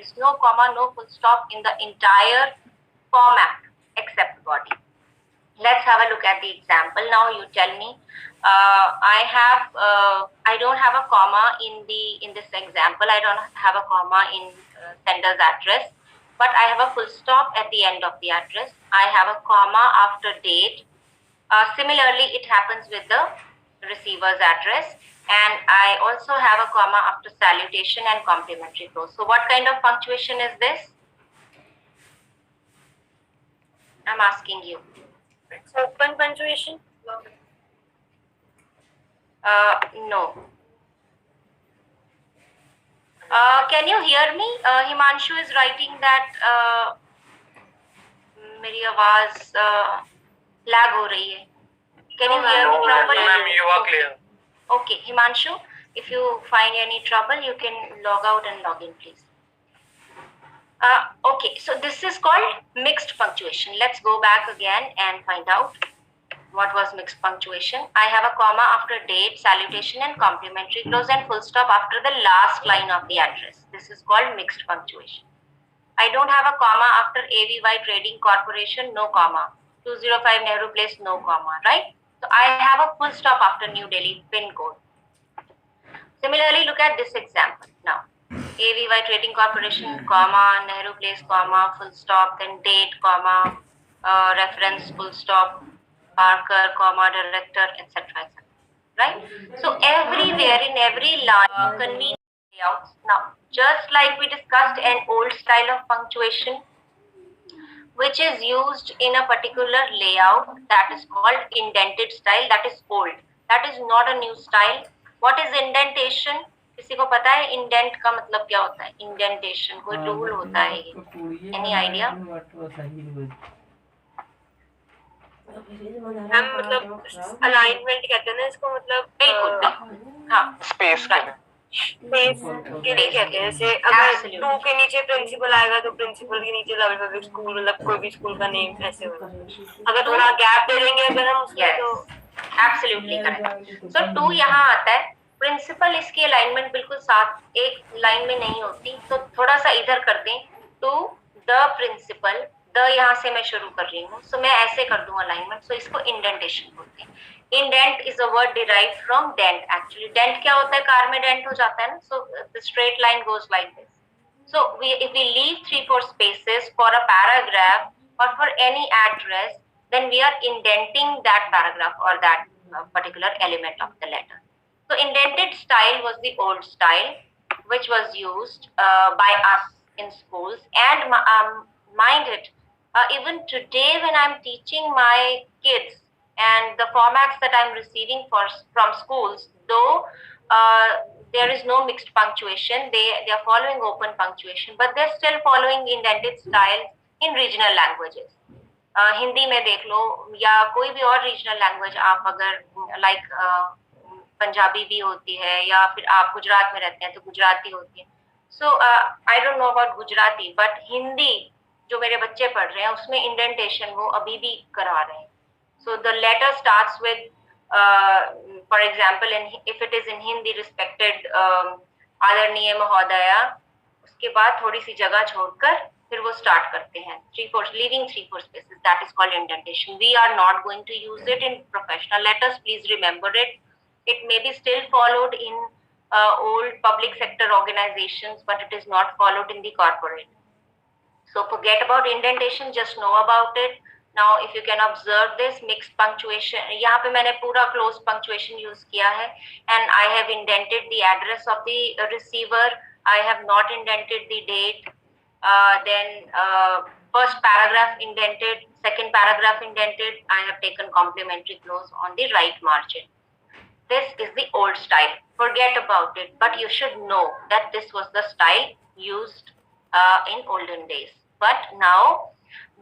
is no comma, no full stop in the entire format except body. Let's have a look at the example. Now you tell me. I don't have a comma in this example. I don't have a comma in sender's address, but I have a full stop at the end of the address. I have a comma after date. Similarly, it happens with the receiver's address, and I also have a comma after salutation and complimentary close. So what kind of punctuation is this? I'm asking you. It's open punctuation? No. Can you hear me? Himanshu is writing that मेरी आवाज lag हो रही है. Can you hear me properly? No, ma'am, you are clear. Okay, Himanshu, if you find any trouble, you can log out and log in, please. Okay, so this is called mixed punctuation. Let's go back again and find out what was mixed punctuation. I have a comma after date, salutation and complimentary close, and full stop after the last line of the address. This is called mixed punctuation. I don't have a comma after AVY Trading Corporation, no comma. 205 Nehru Place, no comma, right? So I have a full stop after New Delhi pin code. Similarly, look at this example now. AVY Trading Corporation, comma, Nehru Place, comma, full stop, then date, comma, reference, full stop, Parker, comma, director, etc. etc. Right? So everywhere in every line, convenient layouts. Now, just like we discussed an old style of punctuation, which is used in a particular layout, that is called indented style, that is old. That is not a new style. What is indentation? किसी को पता है indent का मतलब क्या होता है? Indentation कोई रूल होता है ये? Any idea? हम मतलब अलाइनमेंट कहते हैं ना इसको, मतलब बिल्कुल हाँ स्पेस स्पेस के लिए कहते हैं. जैसे अगर 2 के नीचे प्रिंसिपल आएगा तो प्रिंसिपल के नीचे लेवल पब्लिक स्कूल, मतलब कोई भी स्कूल का नेम ऐसे होगा. अगर थोड़ा गैप दे देंगे अगर हम उसमें तो एब्सोल्युटली करेक्ट. सो 2 यहाँ आता है. प्रिंसिपल इसकी अलाइनमेंट बिल्कुल साथ एक लाइन में नहीं होती, तो थोड़ा सा इधर कर दें. टू द प्रिंसिपल, द यहाँ से मैं शुरू कर रही हूँ, सो मैं ऐसे कर दूं अलाइनमेंट. सो इसको इंडेंटेशन बोलते हैं. Indent is a word derived from dent. Actually dent क्या होता है? कार में डेंट हो जाता है ना. So the straight line goes like this. So if we leave 3-4 spaces for a paragraph or for any address, then we are indenting that paragraph or that particular element of the letter. So indented style was the old style which was used by us in schools, and mind it, even today when I'm teaching my kids and the formats that I'm receiving from schools, though there is no mixed punctuation, they are following open punctuation, but they're still following indented style in regional languages. Hindi में देख लो या कोई भी और regional language, आप अगर like Punjabi भी होती है, या फिर आप गुजरात में रहते हैं तो गुजराती होती है. So I don't know about Gujarati, but Hindi जो मेरे बच्चे पढ़ रहे हैं उसमें इंडेंटेशन वो अभी भी करा रहे हैं. So the letter starts with for example, if it is in Hindi, respected आदरणीय महोदया, उसके बाद थोड़ी सी जगह छोड़कर फिर वो स्टार्ट करते हैं. 3-4 leaving 3-4 spaces, that is called indentation. We are not going to use it in professional letters, please remember it. It may be still followed in old public sector organizations, but it is not followed in the corporate. So forget about indentation, just know about it. Now if you can observe this mixed punctuation, यहाँ पे मैंने पूरा close punctuation use किया है, and I have indented the address of the receiver. I have not indented the date. Then first paragraph indented, second paragraph indented. I have taken complimentary clause on the right margin. This is the old style. Forget about it, but you should know that this was the style used in olden days. But now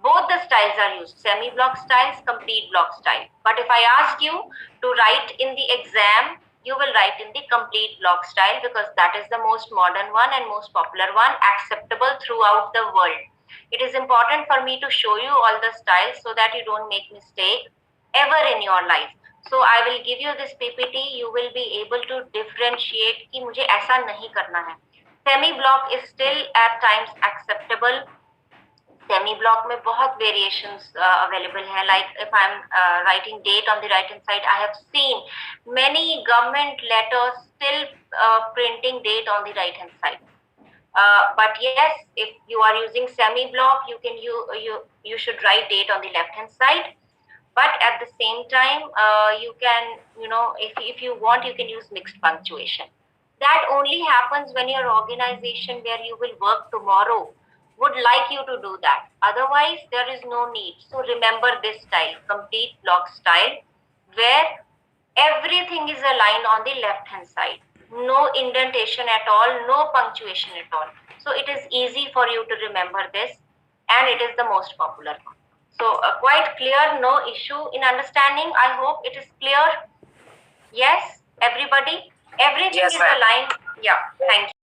both the styles are used, semi-block styles, complete block style. But if I ask you to write in the exam, you will write in the complete block style, because that is the most modern one and most popular one, acceptable throughout the world. It is important for me to show you all the styles so that you don't make mistake ever in your life. So I will give you this PPT, you will be able to differentiate कि मुझे ऐसा नहीं करना है. Semi-block is still at times acceptable. Semi-block में बहुत variations available है. Like if I'm writing date on the right hand side, I have seen many government letters still printing date on the right hand side. But yes, if you are using semi-block, you should write date on the left hand side. But at the same time, you can, if you want, you can use mixed punctuation. That only happens when your organization where you will work tomorrow would like you to do that. Otherwise, there is no need. So remember this style, complete block style, where everything is aligned on the left hand side. No indentation at all, no punctuation at all. So it is easy for you to remember this, and it is the most popular one. So quite clear, no issue in understanding. I hope it is clear. Yes, everybody? Everything Yes, is ma'am. aligned. Yeah, thank you.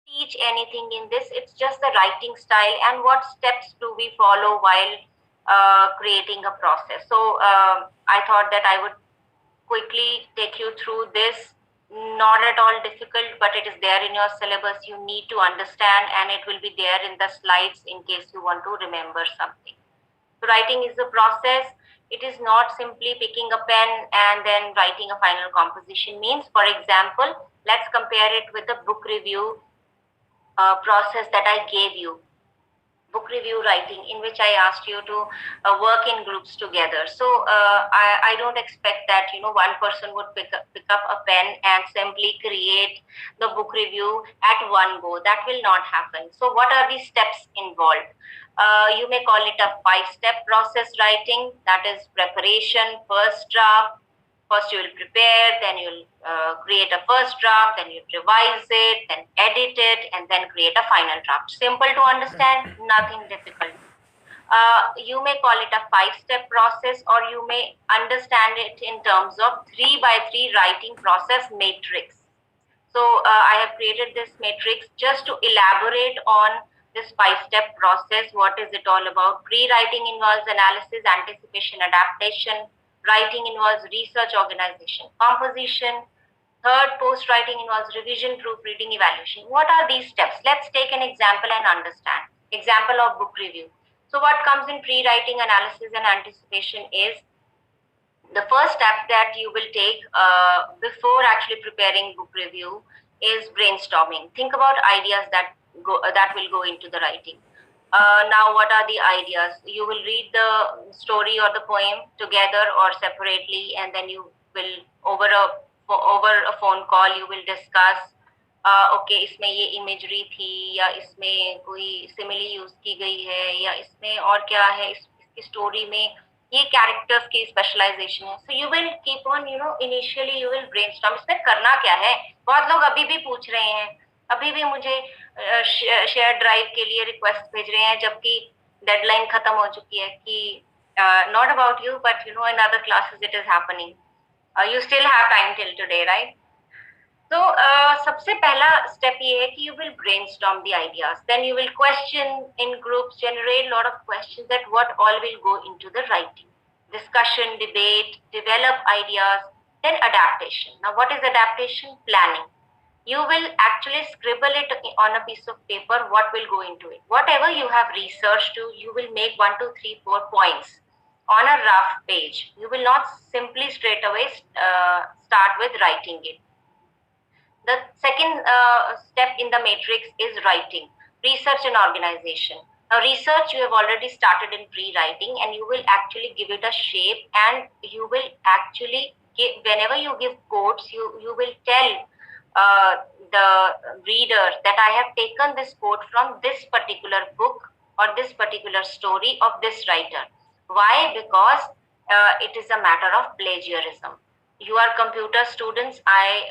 Teach anything in this, it's just the writing style and what steps do we follow while creating a process. So I thought that I would quickly take you through this. Not at all difficult, but it is there in your syllabus. You need to understand, and it will be there in the slides in case you want to remember something. So writing is a process. It is not simply picking a pen and then writing a final composition. Means, for example, let's compare it with the book review process that I gave you, book review writing, in which I asked you to work in groups together. So I don't expect that one person would pick up a pen and simply create the book review at one go. That will not happen. So what are the steps involved? You may call it a 5-step process writing. That is preparation, first draft. First you will prepare, then you'll create a first draft, then you revise it, then edit it, and then create a final draft. Simple to understand, nothing difficult. You may call it a 5-step process, or you may understand it in terms of 3x3 writing process matrix. So I have created this matrix just to elaborate on this 5-step process. What is it all about? Pre-writing involves analysis, anticipation, adaptation. Writing involves research, organization, composition. Third, post-writing involves revision, proofreading, evaluation. What are these steps? Let's take an example and understand. Example of book review. So what comes in pre-writing, analysis, and anticipation is the first step that you will take before actually preparing book review is brainstorming. Think about ideas that will go into the writing. Now, what are the ideas? You will read the story or the poem together or separately, and then you will over a phone call you will discuss. Okay इसमें ये imagery थी, या इसमें कोई simile use की गई है, या इसमें और क्या है, इसकी स्टोरी में ये कैरेक्टर्स की स्पेशलाइजेशन है. So you will keep on initially you will brainstorm इसमें करना क्या है. बहुत लोग अभी भी पूछ रहे हैं, अभी भी मुझे शेयर ड्राइव के लिए रिक्वेस्ट भेज रहे हैं, जबकि डेडलाइन खत्म हो चुकी है. कि not about you but in other classes it is happening. You still have time till today, right? तो सबसे पहला स्टेप ये है कि you will brainstorm the ideas, then you will question in groups, generate lot of questions that what all will go into the writing. Discussion, debate, develop ideas, then adaptation. Now what is adaptation? Planning. You will actually scribble it on a piece of paper what will go into it. Whatever you have researched, you will make 1, 2, 3, 4 points on a rough page. You will not simply straight away start with writing it. The second step in the matrix is writing, research and organization. Now research you have already started in pre-writing, and you will actually give it a shape, and you will actually give, whenever you give quotes, you will tell the reader that I have taken this quote from this particular book or this particular story of this writer. Why? Because it is a matter of plagiarism. You are computer students. I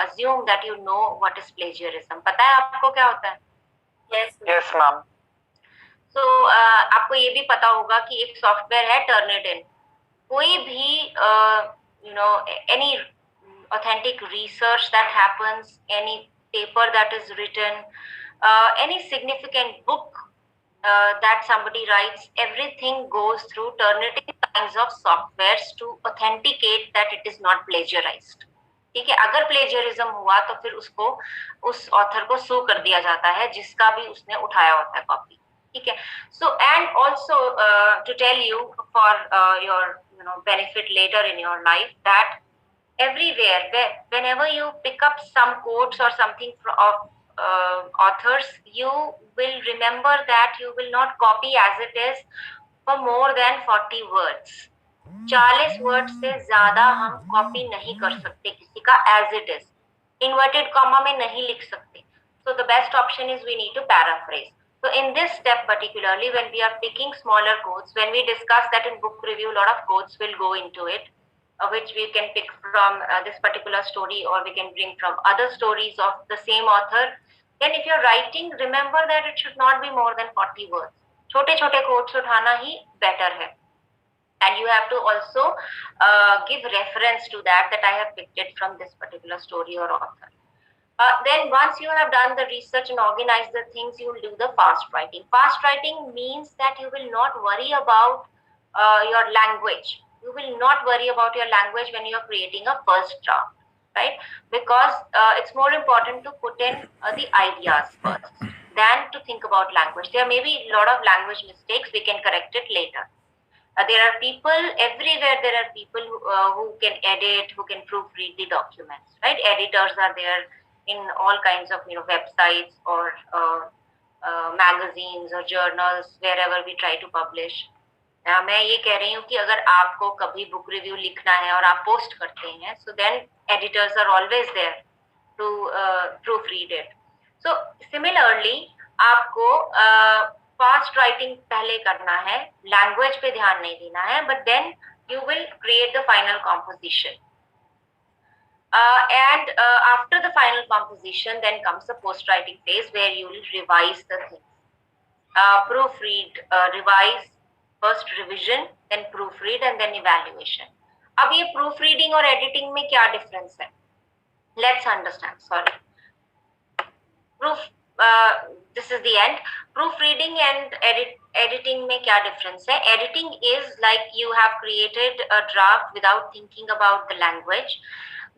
assume that you know what is plagiarism. पता है आपको क्या होता है? Yes, ma'am. So आपको ये भी पता होगा कि एक सॉफ्टवेयर है टर्निटिन. कोई भी any authentic research that happens, any paper that is written, any significant book that somebody writes, everything goes through Turnitin kinds of softwares to authenticate that it is not plagiarized. ठीक है, अगर plagiarism हुआ तो फिर उसको, उस author को सू कर दिया जाता है जिसका भी उसने उठाया होता है कॉपी, ठीक है. So and also to tell you for your benefit later in your life, that everywhere whenever you pick up some quotes or something of authors, you will remember that you will not copy as it is for more than 40 words. 40 word से ज्यादा हम copy नहीं कर सकते किसी का as it is, inverted comma में नहीं लिख सकते. So the best option is we need to paraphrase. So in this step particularly, when we are picking smaller quotes, when we discuss that in book review, a lot of quotes will go into it, which we can pick from this particular story, or we can bring from other stories of the same author. Then if you're writing, remember that it should not be more than 40 words. छोटे छोटे quotes उठाना ही better है. And you have to also give reference to that I have picked it from this particular story or author. Then once you have done the research and organized the things, you will do the fast writing. Fast writing means that you will not worry about your language. You will not worry about your language when you are creating a first draft, right? Because it's more important to put in the ideas first than to think about language. There may be a lot of language mistakes. We can correct it later. There are people everywhere. There are people who can edit, who can proofread the documents, right? Editors are there in all kinds of websites or magazines or journals, wherever we try to publish. मैं ये कह रही हूँ कि अगर आपको कभी book review लिखना है और आप पोस्ट करते हैं, so then editors are always there to proofread it. So similarly, आपको फास्ट राइटिंग पहले करना है, लैंग्वेज पे ध्यान नहीं देना है, but then you will create the final composition. And after the final composition, then comes the post-writing phase where you will revise the things. Proofread, revise, first revision, then proofread, and then evaluation. अब ये proofreading और editing में क्या difference है? Let's understand. Sorry. This is the end. Proofreading and editing में क्या difference है? Editing is like you have created a draft without thinking about the language.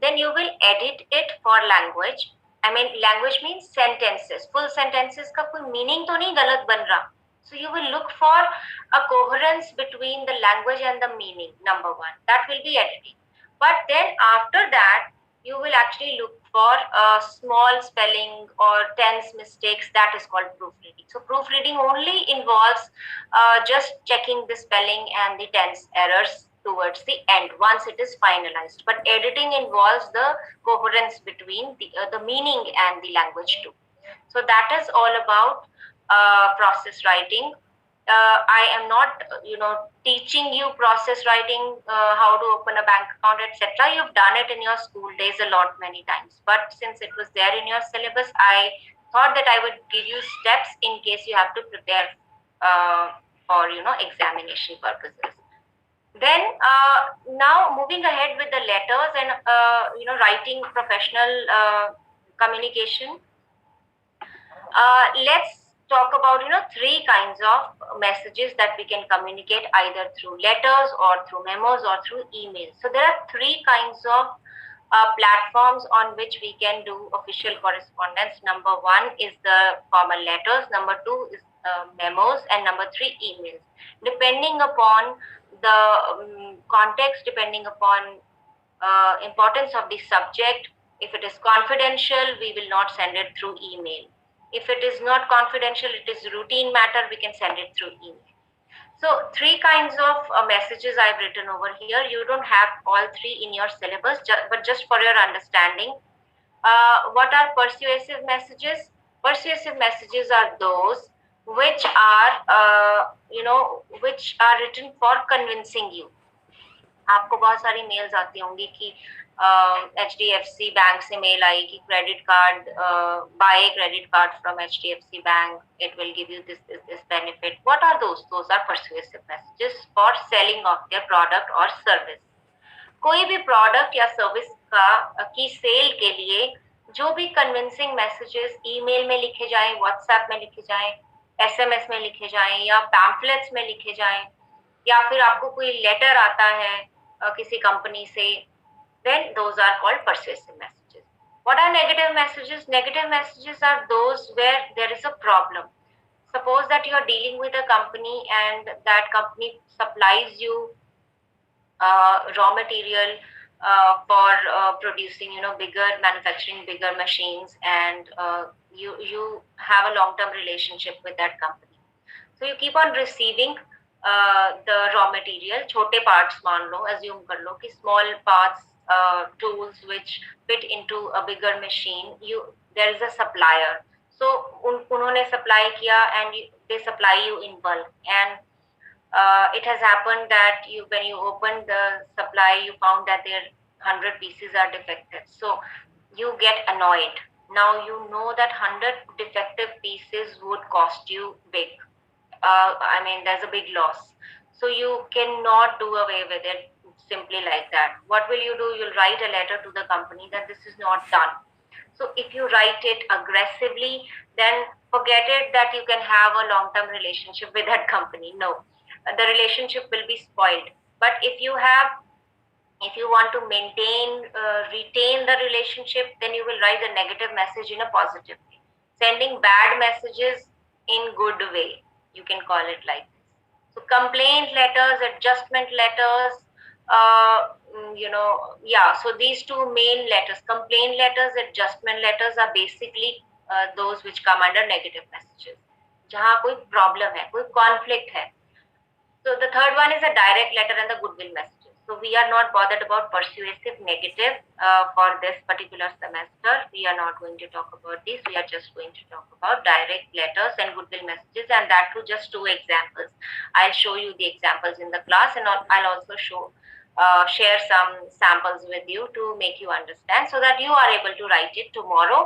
Then you will edit it for language. I mean, language means sentences. Full sentences का कोई meaning तो नहीं गलत बन रहा. So you will look for a coherence between the language and the meaning, number one. That will be editing. But then after that, you will actually look for a small spelling or tense mistakes. That is called proofreading. So proofreading only involves just checking the spelling and the tense errors towards the end once it is finalized. But editing involves the coherence between the meaning and the language too. So that is all about process writing. I am not, teaching you process writing, how to open a bank account, etc. You've done it in your school days a lot, many times. But since it was there in your syllabus, I thought that I would give you steps in case you have to prepare for, examination purposes. Then now moving ahead with the letters and, writing professional communication. Let's talk about, 3 kinds of messages that we can communicate either through letters or through memos or through emails. So there are 3 kinds of platforms on which we can do official correspondence. Number 1 is the formal letters, number 2 is memos, and number 3 emails. Depending upon the context, depending upon importance of the subject, if it is confidential, we will not send it through email. If it is not confidential, it is routine matter, we can send it through email. So 3 kinds of messages I've written over here. You don't have all 3 in your syllabus, but just for your understanding. What are persuasive messages? Persuasive messages are those which are, which are written for convincing you. आपको बहुत सारी mails आती होंगी कि HDFC bank से mail आई कि credit card, by credit card from HDFC bank, it will give you this benefit. What are those? Those are persuasive messages for selling of their product or service. कोई भी product या service की cell के लिए जो भी convincing messages email में लिखे जाएं, व्हाट्सएप में लिखे जाएं, SMS में लिखे जाएं या पैम्फलेट्स में लिखे जाएं, या फिर आपको कोई लेटर आता है किसी कंपनी से, then those are called persuasive messages. What are negative messages? Negative messages are those where there is a problem. Suppose that you are dealing with a company and that company supplies you raw material for producing, bigger manufacturing, bigger machines, and you have a long-term relationship with that company. So you keep on receiving the raw material, छोटे parts मान लो, assume कर लो कि small parts, tools which fit into a bigger machine. There is a supplier. So उन्होंने supply किया and they supply you in bulk, and it has happened that when you opened the supply, you found that their 100 pieces are defective. So you get annoyed. Now you know that 100 defective pieces would cost you big. I mean, there's a big loss. So you cannot do away with it simply like that. What will you do? You'll write a letter to the company that this is not done. So if you write it aggressively, then forget it that you can have a long-term relationship with that company. No, the relationship will be spoiled. But if you want to retain the relationship, then you will write a negative message in a positive way. Sending bad messages in good way, you can call it like this. So complaint letters, adjustment letters, so these two main letters, complaint letters, adjustment letters, are basically those which come under negative messages. जहाँ कोई problem है, कोई conflict है. So the third one is a direct letter and the goodwill messages. So we are not bothered about persuasive negative for this particular semester. We are not going to talk about this. We are just going to talk about direct letters and goodwill messages, and that too just two examples. I'll show you the examples in the class, and I'll also share some samples with you to make you understand, so that you are able to write it tomorrow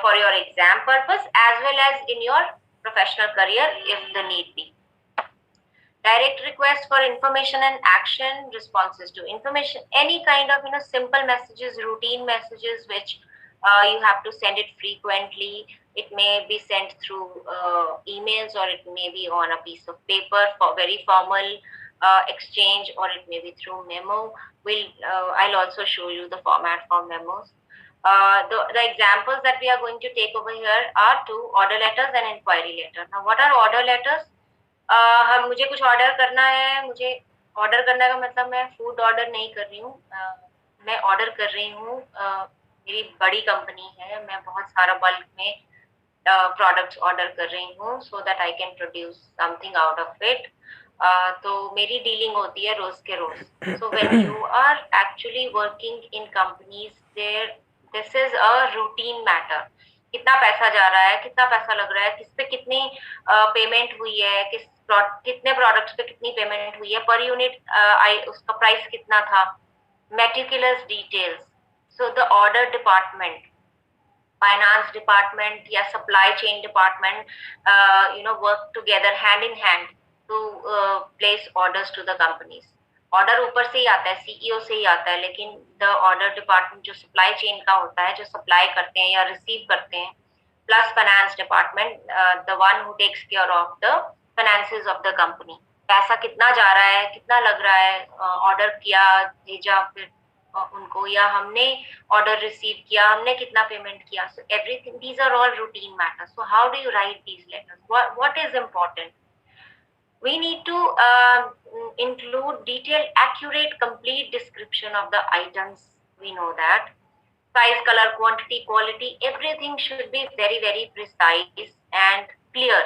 for your exam purpose as well as in your professional career if the need be. Direct request for information and action, responses to information, any kind of simple messages, routine messages which you have to send it frequently. It may be sent through emails, or it may be on a piece of paper for very formal exchange, or it may be through memo. I'll also show you the format for memos. The examples that we are going to take over here are two: order letters and inquiry letter. Now, what are order letters? मुझे कुछ order करना है, मुझे order करने का मतलब मैं food order नहीं कर रही हूँ, मैं ऑर्डर कर रही हूँ, मेरी बड़ी कंपनी है, मैं बहुत सारा बल्क में प्रोडक्ट्स ऑर्डर कर रही हूँ so that I can produce something out of it. तो मेरी डीलिंग होती है रोज के रोज. So when you are actually working in companies, there this is a routine matter. कितना पैसा जा रहा है, कितना पैसा लग रहा है, किस पे कितनी पेमेंट हुई है, कितने प्रोडक्ट्स पे कितनी पेमेंट हुई है, पर यूनिट उसका प्राइस कितना था, meticulous details. So the order department, finance department या supply chain department work together hand in hand to place orders to the companies. Order ऊपर से ही आता है, सीईओ से ही आता है, लेकिन द ऑर्डर डिपार्टमेंट जो सप्लाई चेन का होता है, जो सप्लाई करते हैं या रिसीव करते हैं, plus finance department, the one who takes care of the finances of the company. पैसा कितना जा रहा है, कितना लग रहा है, ऑर्डर किया, भेजा फिर उनको, या हमने ऑर्डर रिसीव किया, हमने कितना पेमेंट किया. So everything, these are all routine matters. So how do you write these letters? What is important? We need to include detailed, accurate, complete description of the items. We know that size, color, quantity, quality, everything should be very, very precise and clear.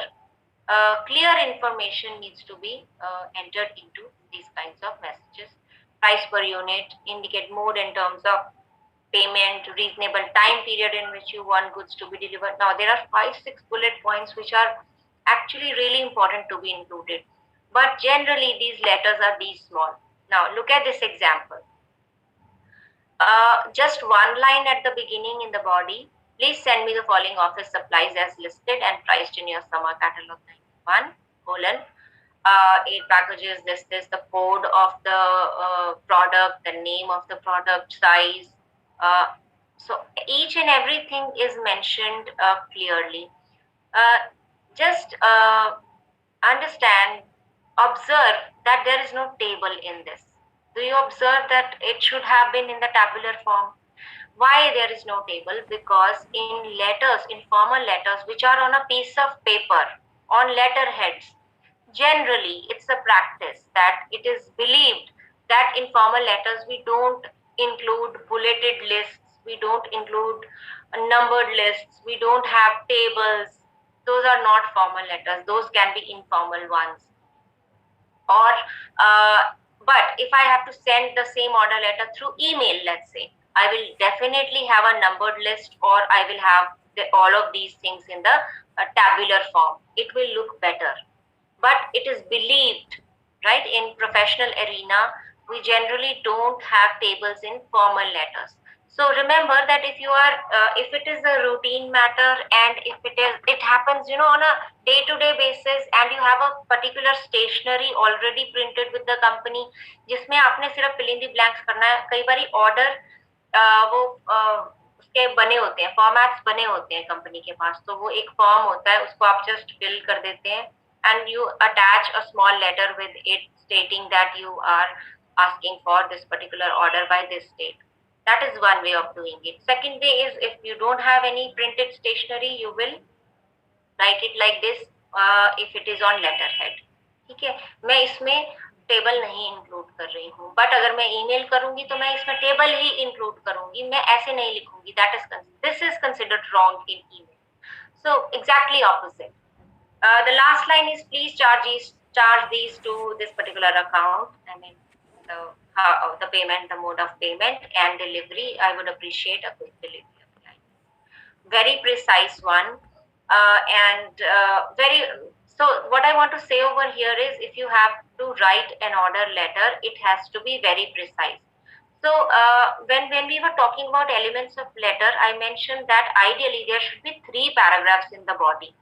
Clear information needs to be entered into these kinds of messages. Price per unit, indicate mode in terms of payment, reasonable time period in which you want goods to be delivered. Now, there are 5-6 bullet points which are actually really important to be included, but generally these letters are these small. Now look at this example. Just one line at the beginning in the body. Please send me the following office supplies as listed and priced in your summer catalog 91 colon 8 packages, this the code of the product, the name of the product, size. So each and everything is mentioned clearly. Just understand, observe that there is no table in this. Do you observe that it should have been in the tabular form? Why there is no table? Because in letters, in formal letters, which are on a piece of paper, on letterheads, generally it's a practice that it is believed that in formal letters we don't include bulleted lists, we don't include numbered lists, we don't have tables. Those are not formal letters, those can be informal ones. Or but if I have to send the same order letter through email, let's say, I will definitely have a numbered list, or I will have all of these things in the tabular form. It will look better. But it is believed, right, in professional arena, we generally don't have tables in formal letters. So remember that if you are if it is a routine matter, and if it happens, on a day to day basis, and you have a particular stationery already printed with the company, जिसमें आपने सिर्फ fill in the blanks करना है. कई बारी order वो उसके बने होते हैं, फॉर्मेट्स बने होते हैं कंपनी के पास, तो वो एक फॉर्म होता है, उसको आप जस्ट फिल कर देते हैं and you attach a small letter with it stating that you are asking for this particular order by this date. That is one way of doing it. Second way is, if you don't have any printed stationery, you will write it like this if it is on letterhead. ठीक है, मैं इसमें table नहीं include कर रही हूँ, but अगर मैं ईमेल करूंगी तो मैं इसमें टेबल ही इंक्लूड करूंगी, मैं ऐसे नहीं लिखूंगी. This is considered wrong in email. So exactly opposite. The last line is, please charge these to this particular account. I mean, the payment, the mode of payment and delivery. I would appreciate a quick delivery. Very precise one, and very. So what I want to say over here is, if you have to write an order letter, it has to be very precise. So when we were talking about elements of letter, I mentioned that ideally there should be 3 paragraphs in the body.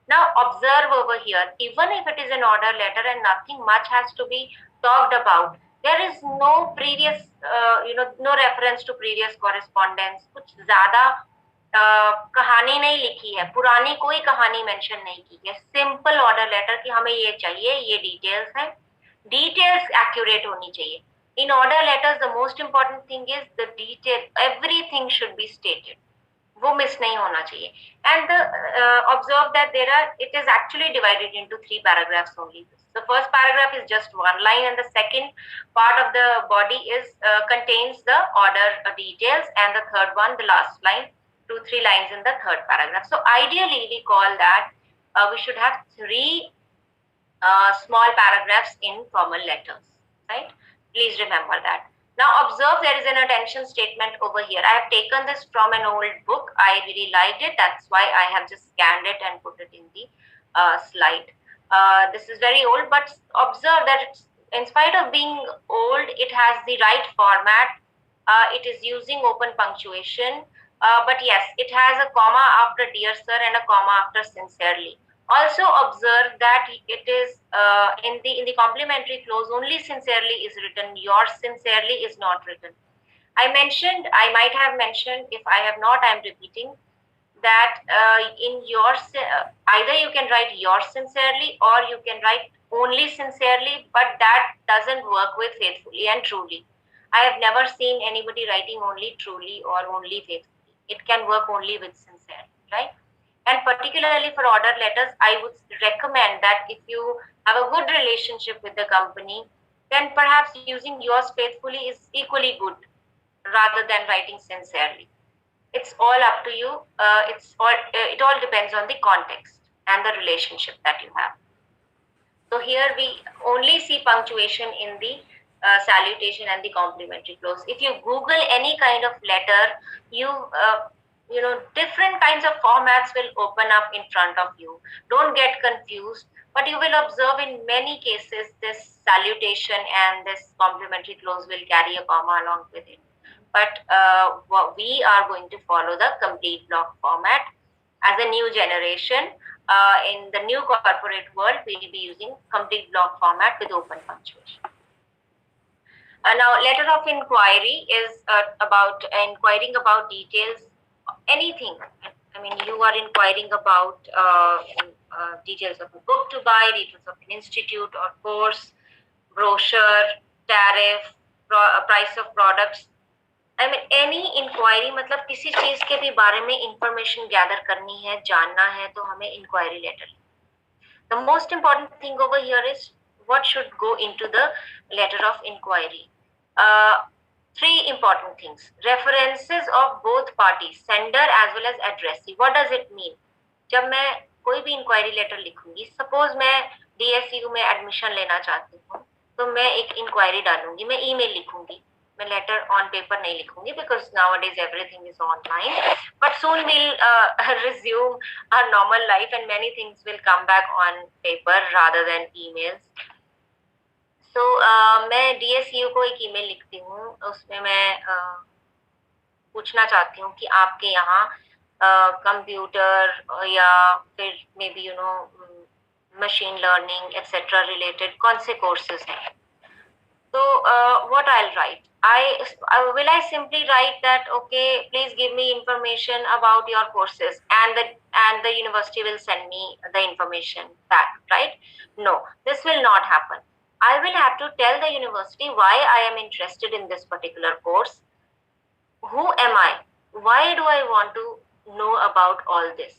Now observe over here, even if it is an order letter and nothing much has to be talked about, there is no previous, no reference to previous correspondence. कुछ ज़्यादा कहानी नहीं लिखी है, पुरानी कोई कहानी mention नहीं की है. सिंपल ऑर्डर लेटर कि हमें ये चाहिए, ये डिटेल्स है, डिटेल्स एक्यूरेट होनी चाहिए. In order letters, the most important thing is the detail. Everything should be stated. वो मिस नहीं होना चाहिए. And observe that it is actually divided into 3 paragraphs only. The first paragraph is just 1 line, and the second part of the body is contains the order details, and the third one, the last line, 2-3 lines in the third paragraph. So ideally we call that we should have 3 small paragraphs in formal letters, right? Please remember that. Now observe, there is an attention statement over here. I have taken this from an old book. I really liked it. That's why I have just scanned it and put it in the slide. This is very old, but observe that in spite of being old, it has the right format. It is using open punctuation. But yes, it has a comma after dear sir and a comma after sincerely. Also observe that it is in the complementary clause, only sincerely is written, yours sincerely is not written. I might have mentioned, if I have not, I am repeating that in yours, either you can write yours sincerely or you can write only sincerely, but that doesn't work with faithfully and truly. I have never seen anybody writing only truly or only faithfully. It can work only with sincerely, right? And particularly for order letters, I would recommend that if you have a good relationship with the company, then perhaps using yours faithfully is equally good rather than writing sincerely. It's all up to you. It all depends on the context and the relationship that you have. So here we only see punctuation in the salutation and the complimentary clause. If you Google any kind of letter, different kinds of formats will open up in front of you. Don't get confused, but you will observe in many cases this salutation and this complimentary clause will carry a comma along with it. But we are going to follow the complete block format. As a new generation, in the new corporate world, we will be using complete block format with open punctuation. Now, letter of inquiry is about inquiring about details, anything. I mean, you are inquiring about details of a book to buy, details of an institute or course, brochure, tariff, price of products. I mean any inquiry, मतलब किसी चीज के भी बारे में information gather करनी है, जानना है, तो हमें inquiry letter. The most important thing over here is what should go into the letter of inquiry. Three important things: references of both parties, sender as well as addressee. What does it mean? जब मैं कोई भी inquiry letter लिखूंगी, suppose मैं DSU में admission लेना चाहती हूँ, तो मैं एक इंक्वायरी डालूंगी, मैं ईमेल लिखूंगी, मैं लेटर ऑन पेपर नहीं लिखूंगी because nowadays everything is online, but soon we'll resume our normal life and many things will come back on paper rather than emails. So मैं DSU को एक ईमेल लिखती हूँ, उसमें मैं पूछना चाहती हूँ कि आपके यहाँ कंप्यूटर या फिर may be you know machine learning etcetera related कौन से कोर्सेज हैं. So what I'll write, will I simply write that okay, please give me information about your courses, and the university will send me the information back, right? No, this will not happen. I will have to tell the university why I am interested in this particular course. Who am I? Why do I want to know about all this?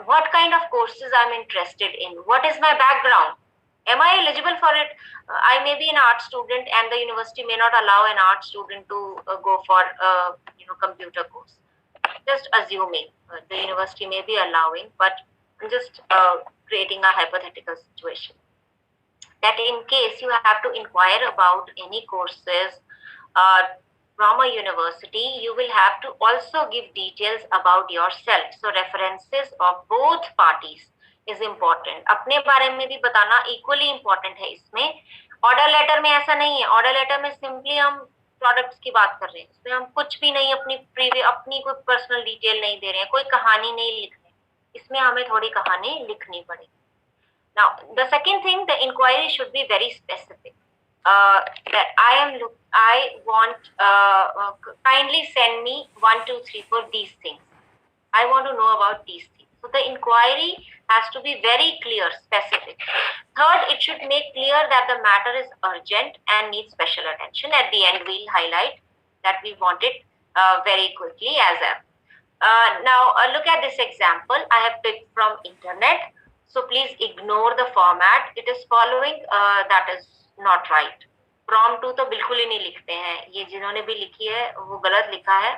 What kind of courses I'm interested in? What is my background? Am I eligible for it? I may be an art student and the university may not allow an art student to go for computer course. Just assuming the university may be allowing, but I'm just creating a hypothetical situation. That in case you have to inquire about any courses from a university, you will have to also give details about yourself. So references of both parties is important. अपने बारे में भी बताना equally important है इसमें. Order letter में ऐसा नहीं है. ऑर्डर लेटर में सिंपली हम प्रोडक्ट्स की बात कर रहे हैं, इसमें हम कुछ भी नहीं अपनी कोई पर्सनल डिटेल नहीं दे रहे हैं, कोई कहानी नहीं लिख रहे हैं. इसमें हमें थोड़ी कहानी लिखनी पड़ेगी. Now the second thing, the inquiry should be very specific. That I want kindly send me 1, 2, 3, 4 these things. I want to know about these things. So the inquiry has to be very clear, specific. Third, it should make clear that the matter is urgent and needs special attention. At the end, we'll highlight that we want it very quickly as a. Now, look at this example. I have picked from internet. So please ignore the format. It is following that is not right. Prompt 2 तो बिल्कुल ही नहीं लिखते हैं. ये जिन्होंने भी लिखी है वो गलत लिखा है.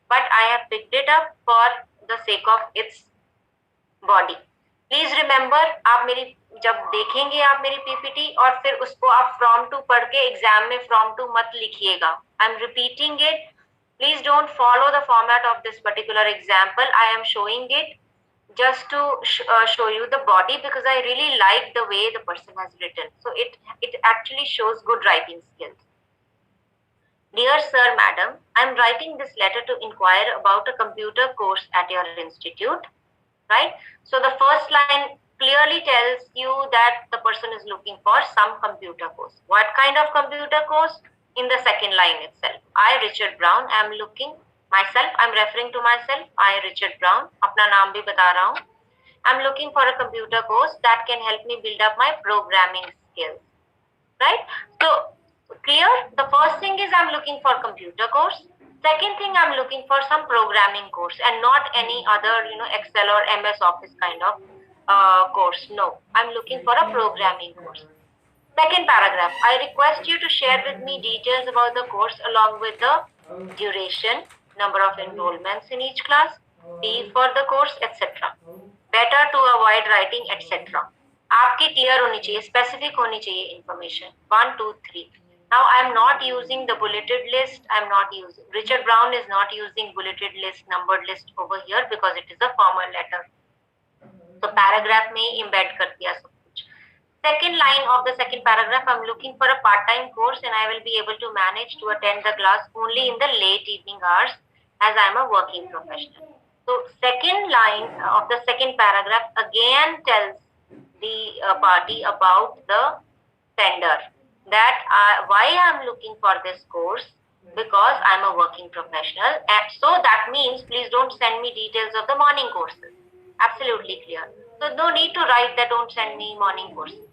But I have picked it up for the sake of its body. Please remember, आप मेरी जब देखेंगे आप मेरी PPT और फिर उसको आप from 2 पढ़ के एग्जाम में from 2 मत लिखिएगा. I'm repeating it. Please don't follow the format of this particular example. I am showing it just to show you the body because I really like the way the person has written. So it actually shows good writing skills. Dear sir, madam, I'm writing this letter to inquire about a computer course at your institute, right? So the first line clearly tells you that the person is looking for some computer course. What kind of computer course? In the second line itself. I, Richard Brown, am looking myself, I'm referring to myself, I, Richard Brown, अपना नाम भी बता रहा हूँ. I'm looking for a computer course that can help me build up my programming skills, right? So clear? The first thing is I'm looking for computer course. Second thing, I'm looking for some programming course and not any other, Excel or MS Office kind of course. No, I'm looking for a programming course. Second paragraph, I request you to share with me details about the course along with the duration, number of enrollments in each class, fee for the course, etc. Better to avoid writing etc. आपकी clear होनी चाहिए, specific होनी चाहिए information. 1, 2, 3. Now I am not using the bulleted list. Richard Brown is not using bulleted list, numbered list over here because it is a formal letter. So paragraph में embed कर दिया सब कुछ. Second line of the second paragraph, I'm looking for a part-time course and I will be able to manage to attend the class only in the late evening hours as I am a working professional. So second line of the second paragraph again tells the party about the sender that why I am looking for this course because I am a working professional. And so that means please don't send me details of the morning courses. Absolutely clear. So no need to write that don't send me morning courses.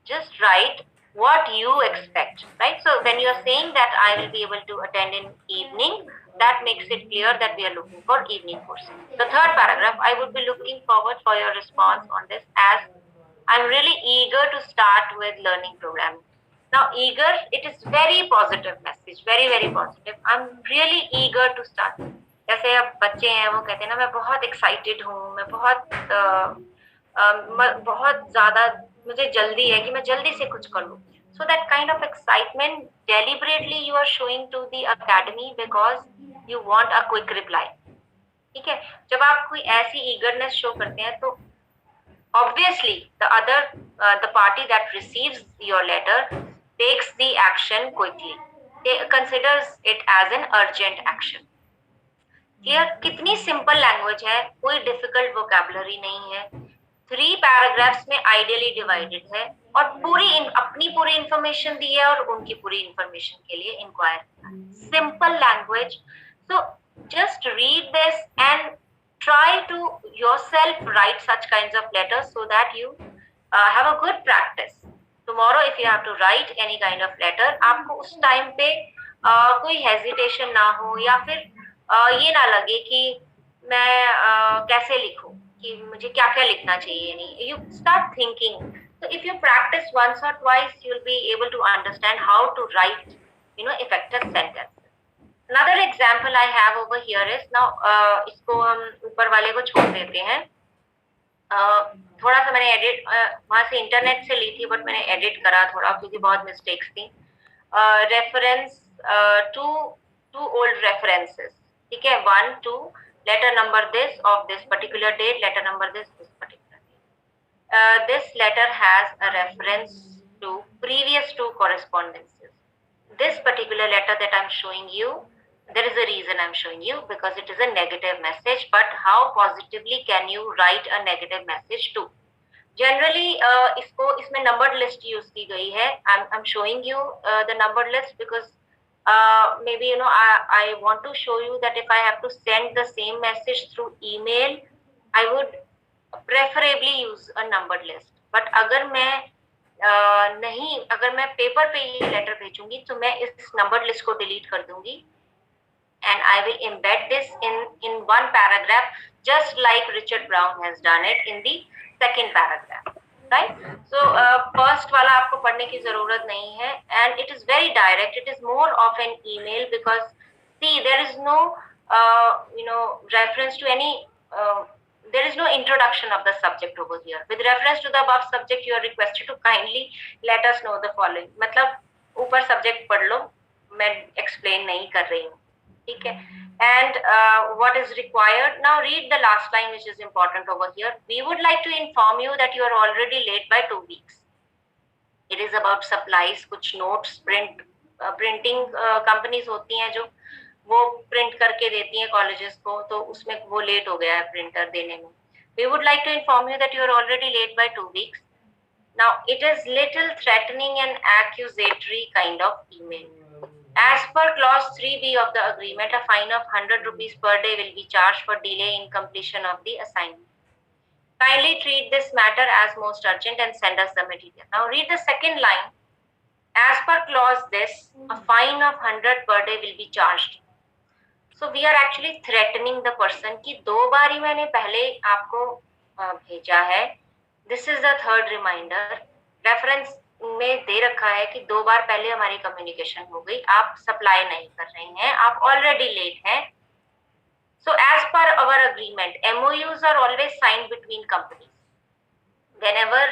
Just write what you expect, right? So when you are saying that I will be able to attend in evening, that makes it clear that we are looking for evening courses. The third paragraph, I would be looking forward for your response on this, as I'm really eager to start with learning programming. Now, eager, it is very positive message, very very positive. I'm really eager to start. जैसे अब बच्चे हैं वो कहते हैं ना मैं बहुत एक्साइटेड हूँ, मैं बहुत ज्यादा मुझे जल्दी है कि मैं जल्दी से कुछ कर लूँ. So that kind of excitement deliberately you are showing to the academy because you want a quick reply. ठीक है, जब आप कोई ऐसी eagerness show करते हैं तो obviously the party that receives your letter takes the action quickly. They considers it as an urgent action. Clear? कितनी सिंपल लैंग्वेज है, कोई डिफिकल्ट वोकैबुलरी नहीं है, 3 पैराग्राफ्स में आइडियली डिवाइडेड है और अपनी पूरी इंफॉर्मेशन दी है और उनकी पूरी इंफॉर्मेशन के लिए इंक्वायर किया. Simple language. So just read this and try to yourself write such kinds of letters so that you have a good practice. Tomorrow if you have to write any kind of letter, आपको उस time पे कोई hesitation ना हो या फिर ये ना लगे कि मैं कैसे लिखूं, कि मुझे क्या क्या लिखना चाहिए. नहीं, you start thinking. So if you practice once or twice, you'll be able to understand how to write, effective sentence. Another example I have over here is now इसको हम ऊपर वाले को छोड़ देते हैं. थोड़ा सा मैंने एडिट वहां से इंटरनेट से ली थी, बट मैंने एडिट करा थोड़ा क्योंकि बहुत मिस्टेक्स थी. Reference to old references. ठीक है, 1 2 letter number this of this particular date, letter number this particular date. This letter has a reference to previous 2 correspondences. This particular letter that I'm showing you, there is a reason I'm showing you, because it is a negative message. But how positively can you write a negative message too? Generally इसमें numbered list use की गई है. I'm showing you the numbered list because maybe I want to show you that if I have to send the same message through email, I would preferably use a numbered list. But अगर मैं paper पे ये letter भेजूंगी तो मैं इस numbered list को delete कर दूंगी and I will embed this in one paragraph, just like Richard Brown has done it in the second paragraph, right? So first वाला आपको पढ़ने की जरूरत नहीं है, and it is very direct. It is more of an email because see, there is no reference to any there is no introduction of the subject over here. With reference to the above subject, you are requested to kindly let us know the following. मतलब ऊपर subject पढ़ लो, मैं explain नहीं कर रही हूँ. ठीक है. And what is required now, read the last line which is important over here. We would like to inform you that you are already late by 2 weeks. It is about supplies. कुछ notes printing companies होती हैं जो वो print करके देती हैं colleges को, तो उसमें वो late हो गया है printer देने में. We would like to inform you that you are already late by 2 weeks. Now it is little threatening and accusatory kind of email. As per clause 3B of the agreement, a fine of 100 rupees per day will be charged for delay in completion of the assignment. Kindly treat this matter as most urgent and send us the material. Now read the second line. As per clause this, a fine of 100 per day will be charged. So we are actually threatening the person कि 2 बार ही मैंने पहले आपको भेजा है. This is the third reminder. Reference में दे रखा है कि 2 बार पहले हमारी कम्युनिकेशन हो गई, आप सप्लाई नहीं कर रहे हैं, आप ऑलरेडी लेट हैं. So as per our agreement, MOUs are always signed between companies. Whenever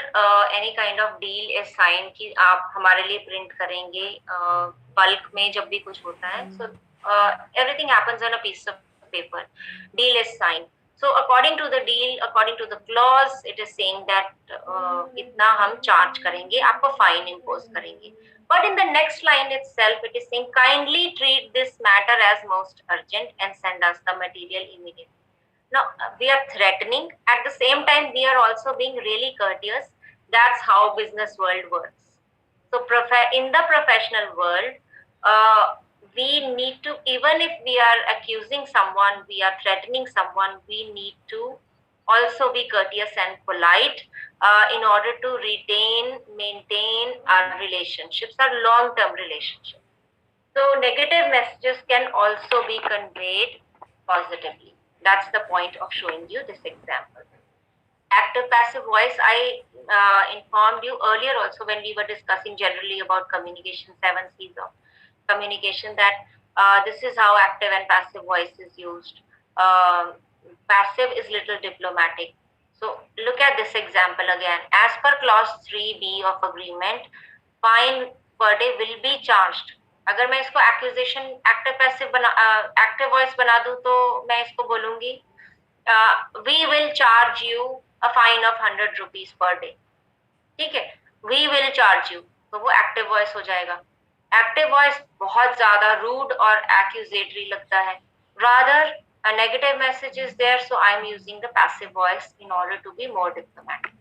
any kind of deal is signed कि आप हमारे लिए प्रिंट करेंगे बल्क में जब भी कुछ होता है, so everything happens on a piece of paper. Deal is signed. So according to the deal, according to the clause, it is saying that इतना हम charge करेंगे, आपको fine impose करेंगे. But in the next line itself, it is saying kindly treat this matter as most urgent and send us the material immediately. Now we are threatening. At the same time, we are also being really courteous. That's how business world works. So in the professional world, we need to, even if we are accusing someone, we are threatening someone, we need to also be courteous and polite in order to maintain our relationships, our long-term relationships. So negative messages can also be conveyed positively. That's the point of showing you this example. Active passive voice, I informed you earlier also when we were discussing generally about communication, 7 C's of communication, that this is how active and passive voice is used. Passive is little diplomatic. So look at this example again. As per clause 3B of agreement, fine per day will be charged. अगर मैं इसको accusation active passive active voice बना दूं तो मैं इसको बोलूंगी we will charge you a fine of 100 rupees per day. ठीक है, we will charge you, तो वो active voice हो जाएगा. Active voice बहुत ज्यादा rude और accusatory लगता है. Rather, a negative message is there, so I'm using the passive voice in order to be more diplomatic.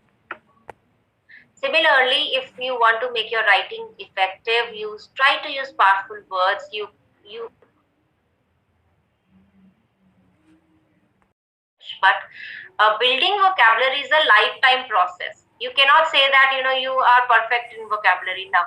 Similarly, if you want to make your writing effective, try to use powerful words. But building vocabulary is a lifetime process. You cannot say that you are perfect in vocabulary now.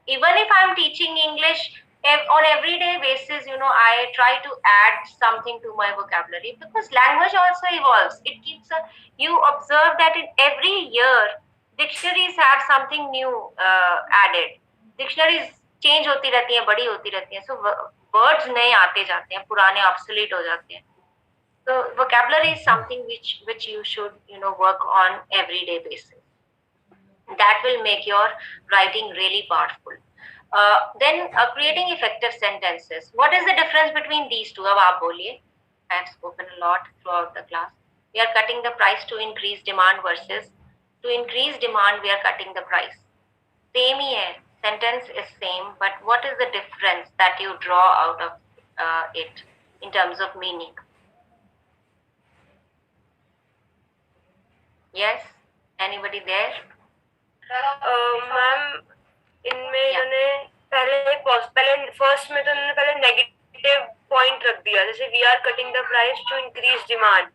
Even if I'm teaching English on everyday basis, I try to add something to my vocabulary, because language also evolves. It keeps you observe that in every year dictionaries have something new added. Dictionaries change होती रहती हैं, बड़ी होती रहती हैं, so words नए आते जाते हैं, पुराने obsolete हो जाते हैं. So vocabulary is something which you should work on everyday basis. That will make your writing really powerful. Then creating effective sentences. What is the difference between these two? अब आप बोलिए. I have spoken a lot throughout the class. We are cutting the price to increase demand versus to increase demand we are cutting the price. Same ही है. Sentence is same, but what is the difference that you draw out of it in terms of meaning? Yes? Anybody there? Ma'am इनमें इन्होंने पहले first में तो इन्होंने पहले negative point रख दिया, जैसे we are cutting the price to increase demand.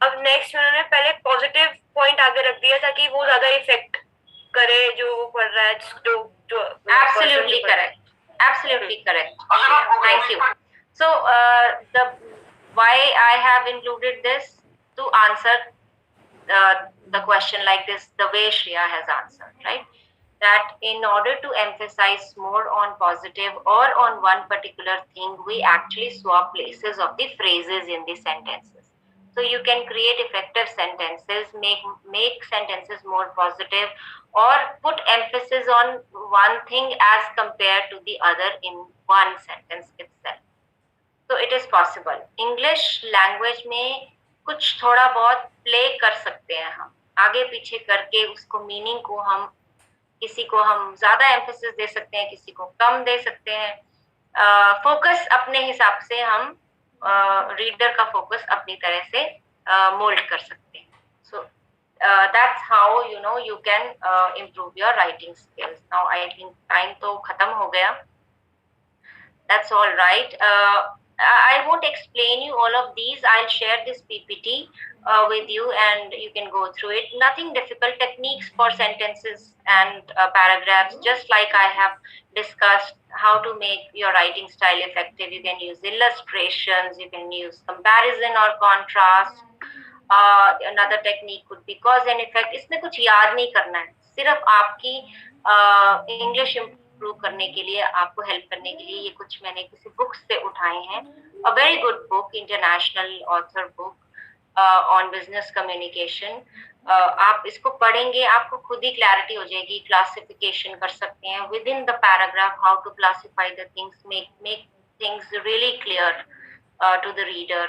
अब नेक्स्ट में उन्होंने पहले पॉजिटिव पॉइंट आगे रख दिया ताकि वो ज्यादा इफेक्ट करे जो वो पढ़ रहा है. जो Absolutely correct. Absolutely correct. Thank you. So the why I have included this to answer the question like this, the way Shreya has answered, right? That in order to emphasize more on positive or on one particular thing, we actually swap places of the phrases in the sentences. So you can create effective sentences, make sentences more positive, or put emphasis on one thing as compared to the other in one sentence itself. So it is possible. English language में कुछ थोड़ा बहुत play कर सकते हैं हम, आगे पीछे करके उसको मीनिंग को हम किसी को हम ज्यादा एम्फेसिस दे सकते हैं, किसी को कम दे सकते हैं. फोकस अपने हिसाब से हम रीडर का फोकस अपनी तरह से मोल्ड कर सकते हैं. So that's how you can improve your writing skills. Now I think time तो खत्म हो गया. That's all right. I won't explain you all of these. I'll share this PPT with you and you can go through it. Nothing difficult. Techniques for sentences and paragraphs, just like I have discussed how to make your writing style effective. You can use illustrations, you can use comparison or contrast. Another technique could be cause and effect. इसमें कुछ याद नहीं करना है, सिर्फ आपकी English improve करने के लिए, आपको हेल्प करने के लिए ये कुछ मैंने किसी बुक से उठाए हैं. A very good book, international author book on business communication. आप इसको पढ़ेंगे, आपको खुद ही क्लैरिटी हो जाएगी. क्लासिफिकेशन कर सकते हैं within the paragraph, how to classify the things, make things really clear to the reader.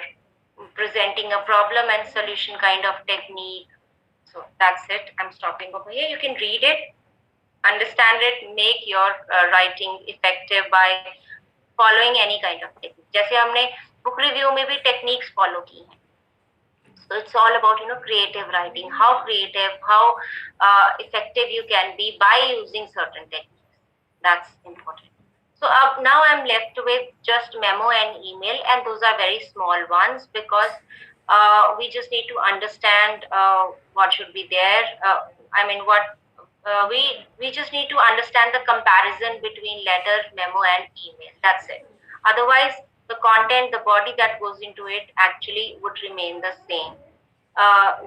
Presenting a problem and solution kind of technique. So that's it. I'm stopping over here. You can read it, understand it, make your writing effective by following any kind of technique. जैसे हमने book review में भी techniques follow की हैं. So it's all about creative writing. How creative, how effective you can be by using certain techniques. That's important. So now I'm left with just memo and email, and those are very small ones because We just need to understand what should be there. I mean, what we just need to understand the comparison between letter, memo, and email. That's it. Otherwise, the content, the body that goes into it actually would remain the same.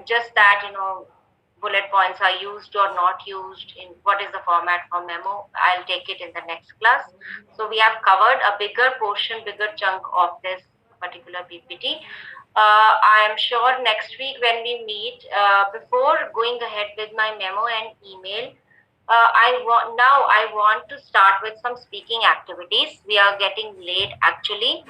Just that, bullet points are used or not used, in what is the format for memo. I'll take it in the next class. So we have covered a bigger portion, bigger chunk of this particular PPT. I am sure next week when we meet, before going ahead with my memo and email, I want to start with some speaking activities. We are getting late actually.